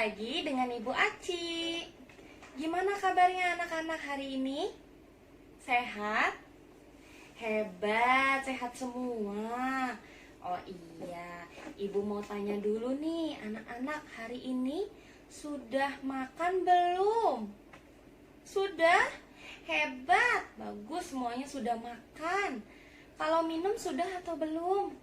lagi dengan Ibu Aci. Gimana kabarnya anak-anak hari ini? Sehat? Hebat, sehat semua. Oh iya, Ibu mau tanya dulu nih, anak-anak hari ini sudah makan belum? Sudah? Hebat, bagus, semuanya sudah makan. Kalau minum sudah atau belum?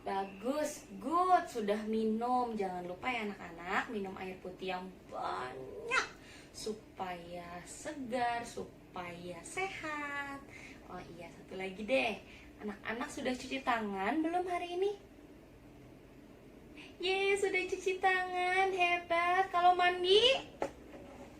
Bagus, good, sudah minum. Jangan lupa ya anak-anak, minum air putih yang banyak supaya segar, supaya sehat. Oh iya, satu lagi deh. Anak-anak sudah cuci tangan belum hari ini? Yeay, sudah cuci tangan, hebat. Kalau mandi?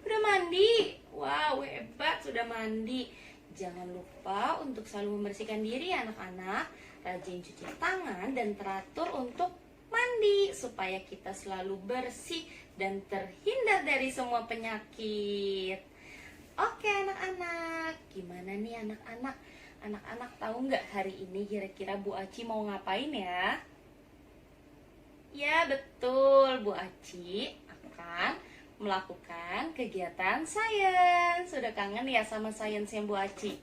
Udah mandi? Wow, hebat, sudah mandi. Jangan lupa untuk selalu membersihkan diri ya anak-anak. Rajin cuci tangan dan teratur untuk mandi supaya kita selalu bersih dan terhindar dari semua penyakit. Oke anak-anak, gimana nih anak-anak? Anak-anak tahu nggak hari ini kira-kira Bu Aci mau ngapain ya? Ya betul, Bu Aci akan melakukan kegiatan sains. Sudah kangen ya sama sainsnya Bu Aci?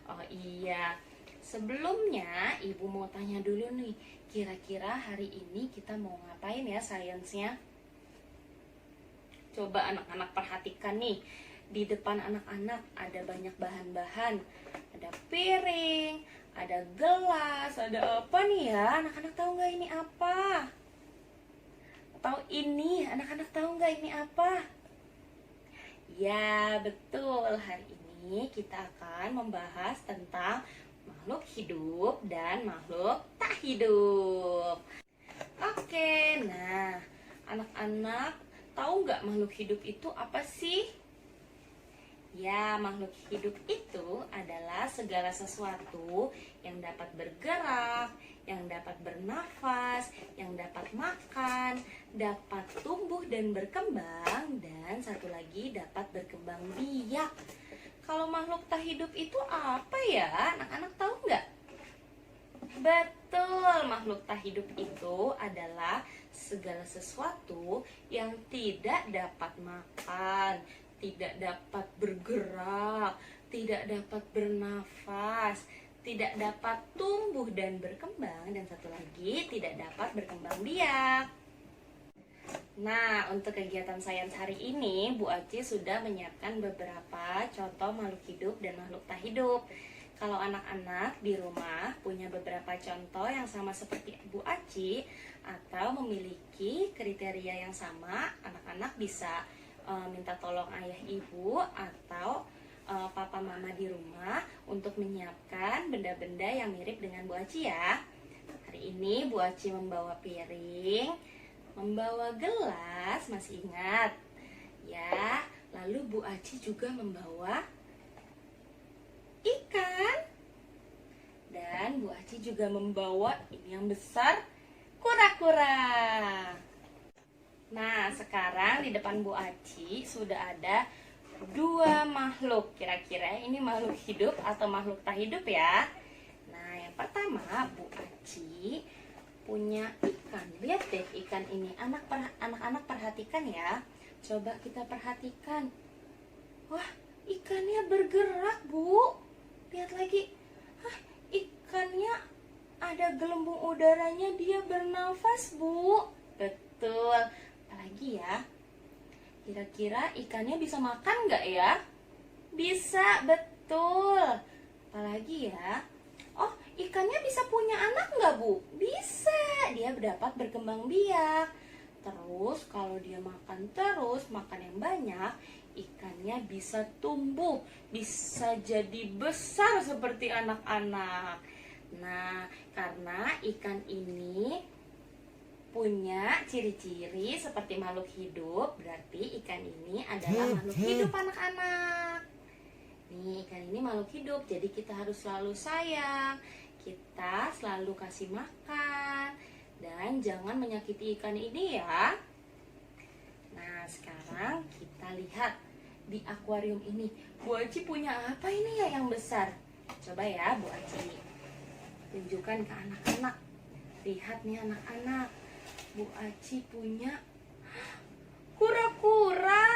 Oh iya, sebelumnya Ibu mau tanya dulu nih, kira-kira hari ini kita mau ngapain ya sainsnya? Coba anak-anak perhatikan nih, di depan anak-anak ada banyak bahan-bahan. Ada piring, ada gelas, ada apa nih ya? Anak-anak tahu nggak ini apa? Atau ini, anak-anak tahu nggak ini apa? Ya, betul. Hari ini kita akan membahas tentang makhluk hidup dan makhluk tak hidup. Oke, nah, anak-anak tahu nggak makhluk hidup itu apa sih? Ya, makhluk hidup itu adalah segala sesuatu yang dapat bergerak, yang dapat bernafas, yang dapat makan, dapat tumbuh dan berkembang, dan satu lagi dapat berkembang biak. Kalau makhluk tak hidup itu apa ya? Anak-anak tahu nggak? Betul, makhluk tak hidup itu adalah segala sesuatu yang tidak dapat makan, tidak dapat bergerak, tidak dapat bernafas, tidak dapat tumbuh dan berkembang, dan satu lagi tidak dapat berkembang biak. Nah, untuk kegiatan sains hari ini, Bu Aci sudah menyiapkan beberapa contoh makhluk hidup dan makhluk tak hidup. Kalau anak-anak di rumah punya beberapa contoh yang sama seperti Bu Aci atau memiliki kriteria yang sama, anak-anak bisa minta tolong ayah ibu atau papa mama di rumah untuk menyiapkan benda-benda yang mirip dengan Bu Aci ya. Hari ini Bu Aci membawa piring, membawa gelas, masih ingat ya. Lalu Bu Aci juga membawa ikan, dan Bu Aci juga membawa ini yang besar, kura-kura. Nah, sekarang di depan Bu Aci sudah ada dua makhluk. Kira-kira ini makhluk hidup atau makhluk tak hidup ya? Nah, yang pertama Bu Aci punya ikan. Lihat deh ikan ini. Anak-anak perhatikan ya. Coba kita perhatikan. Wah, ikannya bergerak, Bu. Lihat lagi. Hah, ikannya ada gelembung udaranya, dia bernafas, Bu. Betul. Apalagi ya? Kira-kira ikannya bisa makan nggak ya? Bisa, betul. Apalagi ya? Oh, ikannya bisa punya anak nggak, Bu? Bisa, dia dapat berkembang biak. Terus kalau dia makan terus, makan yang banyak, ikannya bisa tumbuh, bisa jadi besar seperti anak-anak. Nah, karena ikan ini punya ciri-ciri seperti makhluk hidup, berarti ikan ini adalah makhluk hidup anak-anak. Nih, ikan ini makhluk hidup, jadi kita harus selalu sayang, kita selalu kasih makan, dan jangan menyakiti ikan ini ya. Nah, sekarang kita lihat di akuarium ini. Bu Aci punya apa ini ya yang besar? Coba ya Bu Aci tunjukkan ke anak-anak. Lihat nih anak-anak. Bu Aci punya kura-kura.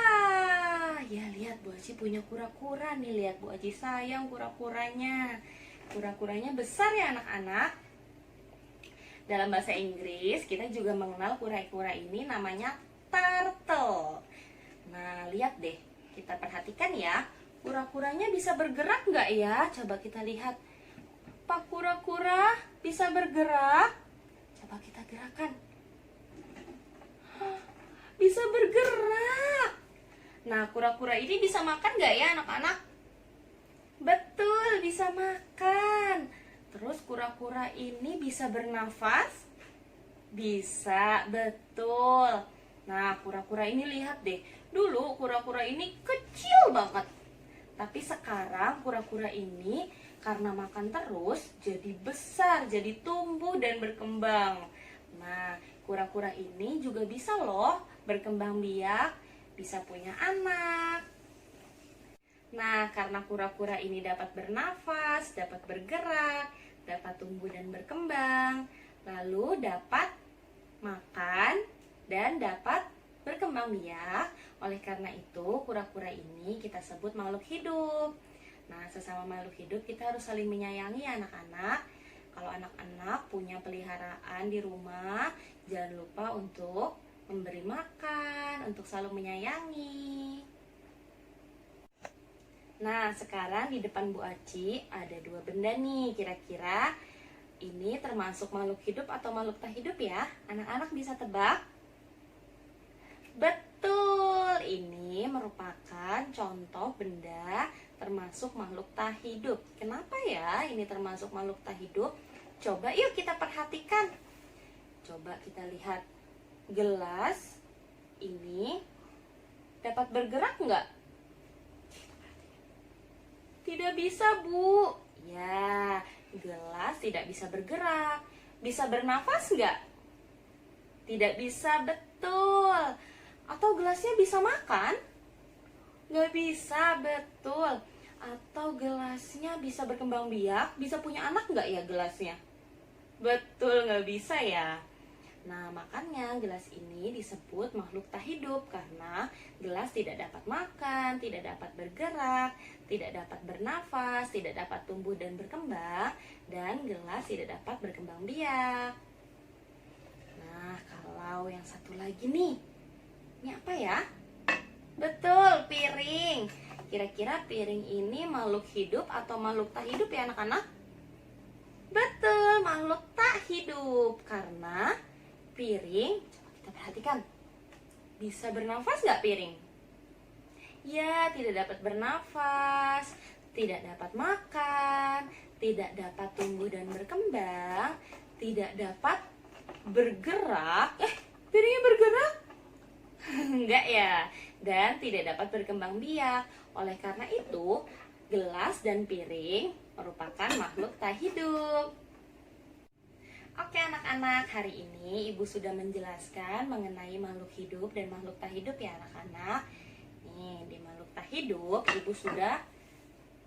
Ya, lihat Bu Aci punya kura-kura nih. Lihat Bu Aci sayang kura-kuranya. Kura-kuranya besar ya anak-anak. Dalam bahasa Inggris kita juga mengenal kura-kura ini namanya turtle. Nah, lihat deh, kita perhatikan ya. Kura-kuranya bisa bergerak nggak ya? Coba kita lihat. Pak kura-kura bisa bergerak? Coba kita gerakan. Bisa bergerak. Nah, kura-kura ini bisa makan nggak ya anak-anak? Betul, bisa makan. Terus kura-kura ini bisa bernafas? Bisa, betul. Nah, kura-kura ini lihat deh. Dulu kura-kura ini kecil banget. Tapi sekarang kura-kura ini karena makan terus jadi besar, jadi tumbuh dan berkembang. Nah, kura-kura ini juga bisa loh berkembang biak, bisa punya anak. Nah, karena kura-kura ini dapat bernafas, dapat bergerak, dapat tumbuh dan berkembang, lalu dapat makan dan dapat berkembang biak. Oleh karena itu, kura-kura ini kita sebut makhluk hidup. Nah, sesama makhluk hidup kita harus saling menyayangi anak-anak. Kalau anak-anak punya peliharaan di rumah, jangan lupa untuk memberi makan, untuk selalu menyayangi. Nah, sekarang di depan Bu Aci ada dua benda nih. Kira-kira ini termasuk makhluk hidup atau makhluk tak hidup ya? Anak-anak bisa tebak? Betul, ini merupakan contoh benda termasuk makhluk tak hidup. Kenapa ya ini termasuk makhluk tak hidup? Coba yuk kita perhatikan. Coba kita lihat. Gelas ini dapat bergerak nggak? Tidak bisa, Bu. Ya, gelas tidak bisa bergerak. Bisa bernafas nggak? Tidak bisa, betul. Atau gelasnya bisa makan? Nggak bisa, betul. Atau gelasnya bisa berkembang biak? Bisa punya anak nggak ya gelasnya? Betul, nggak bisa ya. Nah, makanya gelas ini disebut makhluk tak hidup karena gelas tidak dapat makan, tidak dapat bergerak, tidak dapat bernafas, tidak dapat tumbuh dan berkembang, dan gelas tidak dapat berkembang biak. Nah, kalau yang satu lagi nih, ini apa ya? Betul, piring. Kira-kira piring ini makhluk hidup atau makhluk tak hidup ya anak-anak? Betul, makhluk tak hidup karena piring, coba kita perhatikan, bisa bernafas nggak piring? Ya, tidak dapat bernafas, tidak dapat makan, tidak dapat tumbuh dan berkembang, tidak dapat bergerak. Piringnya bergerak? Enggak ya, dan tidak dapat berkembang biak. Oleh karena itu, gelas dan piring merupakan makhluk tak hidup. Oke anak-anak, hari ini Ibu sudah menjelaskan mengenai makhluk hidup dan makhluk tak hidup ya anak-anak. Nih, di makhluk tak hidup Ibu sudah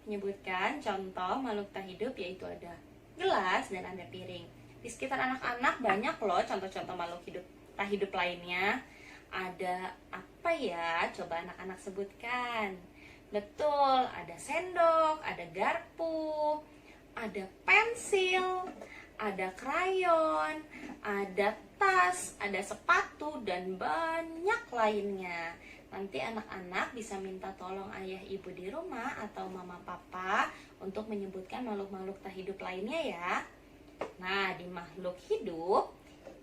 menyebutkan contoh makhluk tak hidup yaitu ada gelas dan ada piring. Di sekitar anak-anak banyak loh contoh-contoh makhluk hidup tak hidup lainnya. Ada apa ya? Coba anak-anak sebutkan. Betul, ada sendok, ada garpu, ada pensil, ada krayon, ada tas, ada sepatu, dan banyak lainnya. Nanti anak-anak bisa minta tolong ayah ibu di rumah atau mama papa untuk menyebutkan makhluk-makhluk tak hidup lainnya ya. Nah, di makhluk hidup,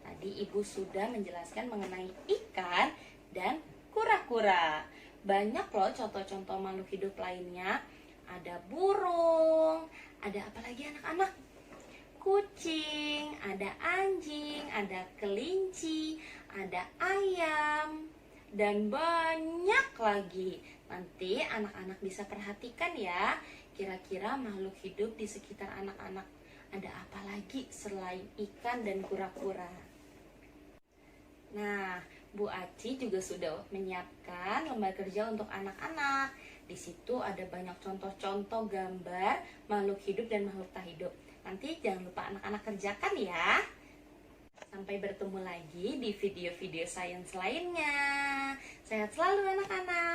tadi ibu sudah menjelaskan mengenai ikan dan kura-kura. Banyak loh contoh-contoh makhluk hidup lainnya. Ada burung, ada apa lagi anak-anak? Kucing, ada anjing, ada kelinci, ada ayam, dan banyak lagi. Nanti anak-anak bisa perhatikan ya, kira-kira makhluk hidup di sekitar anak-anak ada apa lagi selain ikan dan kura-kura. Nah, Bu Aci juga sudah menyiapkan lembar kerja untuk anak-anak. Di situ ada banyak contoh-contoh gambar makhluk hidup dan makhluk tak hidup. Nanti jangan lupa anak-anak kerjakan ya. Sampai bertemu lagi di video-video sains lainnya. Sehat selalu anak-anak.